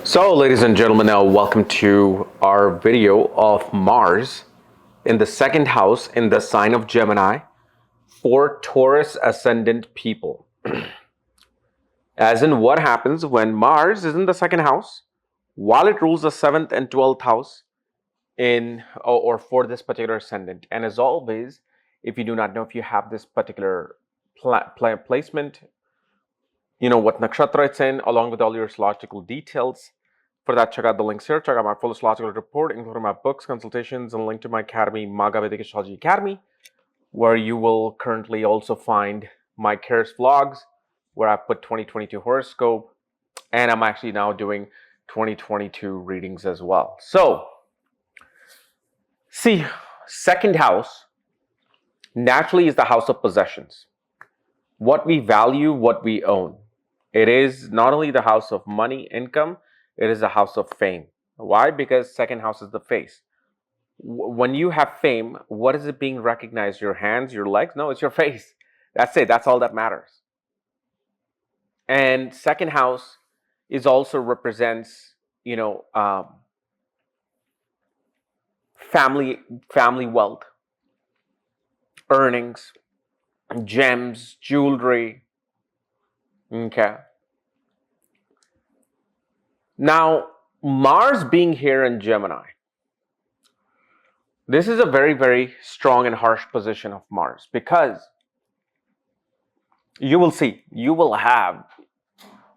So, ladies and gentlemen, now welcome to our video of Mars in the second house in the sign of Gemini for Taurus ascendant people. As in, what happens when Mars is in the second house while it rules the 7th and 12th house in or for this particular ascendant. And as always, if you do not know if you have this particular placement, you know what nakshatra it's in, along with all your astrological details. For that, check out the links here. Check out my full astrological report, including my books, consultations, and link to my academy, Vedic Astrology Academy, where you will currently also find my KRS vlogs, where I put 2022 horoscope, and I'm actually now doing 2022 readings as well. So, see, second house naturally is the house of possessions. What we value, what we own. It is not only the house of money, income, it is a house of fame. Why? Because second house is the face. When you have fame, what is it being recognized? Your hands, your legs? No, it's your face. That's it. That's all that matters. And second house is also represents, family wealth, earnings, gems, jewelry. Okay. Now, Mars being here in Gemini, this is a very, very strong and harsh position of Mars, because you will see, you will have,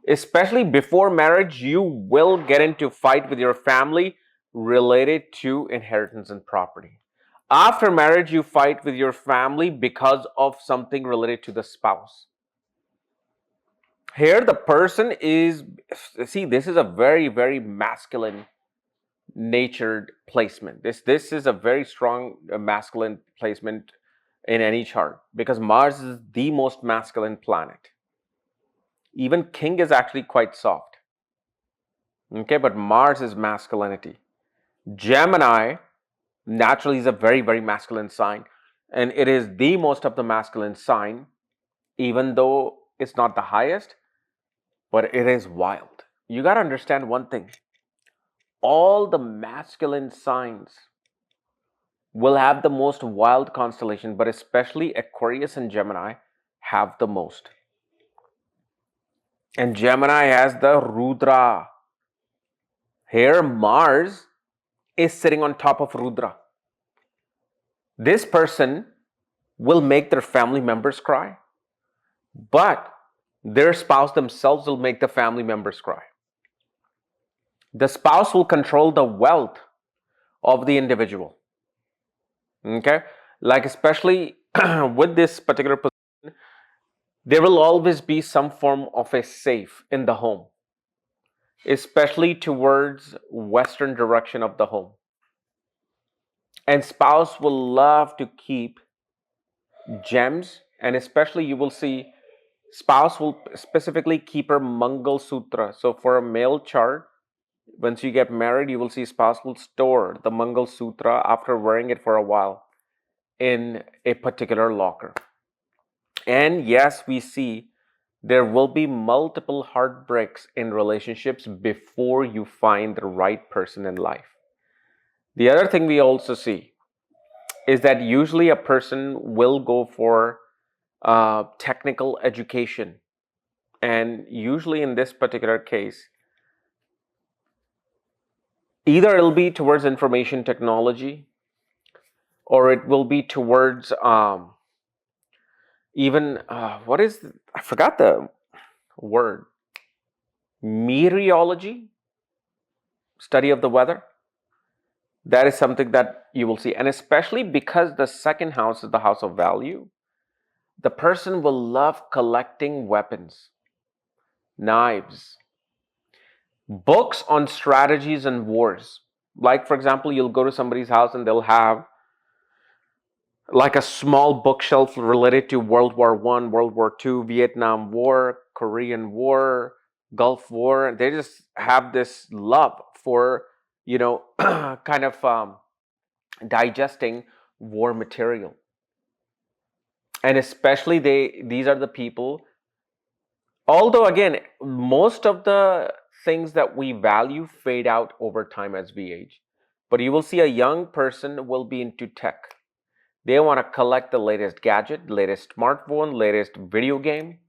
especially before marriage, you will get into fight with your family related to inheritance and property. After marriage, you fight with your family because of something related to the spouse. Here, the person is, see, this is a very, very masculine natured placement. This is a very strong masculine placement in any chart, because Mars is the most masculine planet. Even King is actually quite soft. Okay, but Mars is masculinity. Gemini naturally is a very, very masculine sign, and it is the most of the masculine sign, even though it's not the highest. But it is wild. You got to understand one thing. All the masculine signs will have the most wild constellation, but especially Aquarius and Gemini have the most. And Gemini has the Rudra. Here, Mars is sitting on top of Rudra. This person will make their family members cry, but their spouse themselves will make the family members cry. The spouse will control the wealth of the individual. Okay? Like, especially with this particular position, there will always be some form of a safe in the home, especially towards western direction of the home. And spouse will love to keep gems, and especially you will see spouse will specifically keep her Mangal Sutra. So for a male chart, once you get married, you will see spouse will store the Mangal Sutra after wearing it for a while in a particular locker. And yes, we see there will be multiple heartbreaks in relationships before you find the right person in life. The other thing we also see is that usually a person will go for technical education, and usually in this particular case, either it'll be towards information technology, or it will be towards I forgot the word, meteorology, study of the weather. That is something that you will see, and especially because the second house is the house of value, the person will love collecting weapons, knives, books on strategies and wars. Like, for example, you'll go to somebody's house and they'll have like a small bookshelf related to World War I, World War II, Vietnam War, Korean War, Gulf War. They just have this love for, kind of digesting war material. And especially these are the people, although again, most of the things that we value fade out over time as we age. But you will see a young person will be into tech. They want to collect the latest gadget, latest smartphone, latest video game.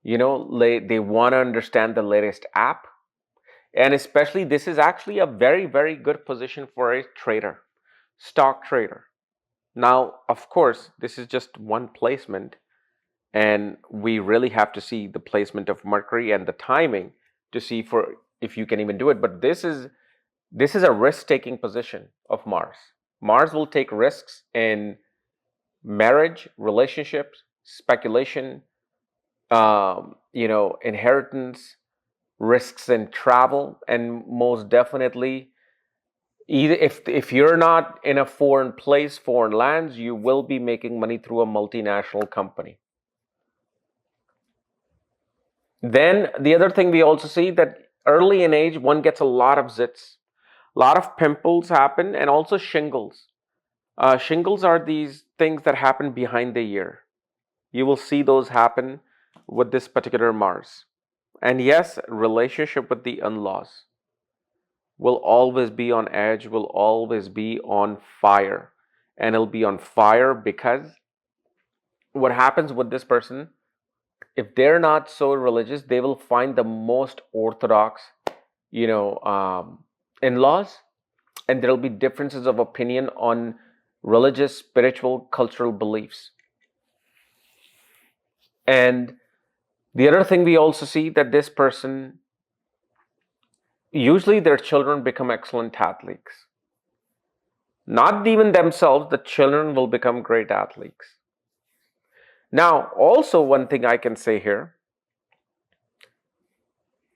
They want to understand the latest app. And especially, this is actually a very, very good position for a trader, stock trader. Now, of course, this is just one placement, and we really have to see the placement of Mercury and the timing to see for if you can even do it. But this is a risk-taking position of Mars. Mars will take risks in marriage, relationships, speculation, inheritance, risks in travel, and most definitely, either if you're not in a foreign place, foreign lands, you will be making money through a multinational company. Then the other thing we also see that early in age, one gets a lot of zits, a lot of pimples happen, and also shingles. Shingles are these things that happen behind the ear. You will see those happen with this particular Mars. And yes, relationship with the in-laws will always be on edge, will always be on fire. And it'll be on fire because what happens with this person, if they're not so religious, they will find the most orthodox, in-laws, and there'll be differences of opinion on religious, spiritual, cultural beliefs. And the other thing we also see that this person, usually their children become excellent athletes. Not even themselves, the children will become great athletes. Now, also one thing I can say here,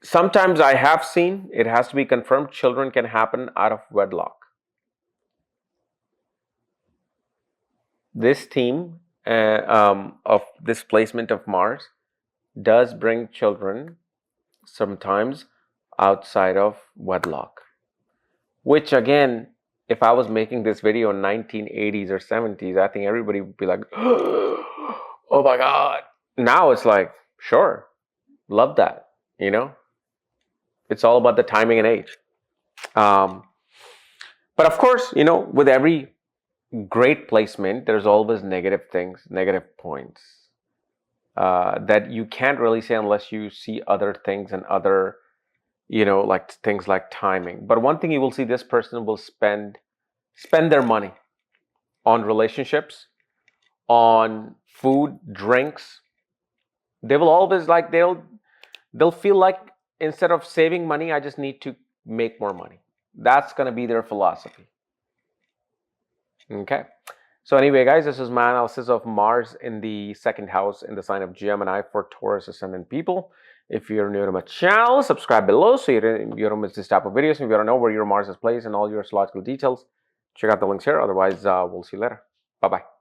sometimes I have seen, it has to be confirmed, children can happen out of wedlock. This theme of this placement of Mars does bring children sometimes outside of wedlock, which again, if I was making this video in 1980s or 70s, I think everybody would be like, oh my God. Now it's like, sure, love that, It's all about the timing and age. But of course, with every great placement, there's always negative things, negative points that you can't really say unless you see other things and other, like things like timing. But one thing you will see, this person will spend their money on relationships, on food, drinks. They will always they'll feel like instead of saving money, I just need to make more money. That's going to be their philosophy. Okay. So anyway, guys, this is my analysis of Mars in the second house in the sign of Gemini for Taurus Ascendant people. If you're new to my channel, subscribe below so you don't miss this type of videos. If you want to know where your Mars is placed and all your astrological details, check out the links here. Otherwise, we'll see you later. Bye-bye.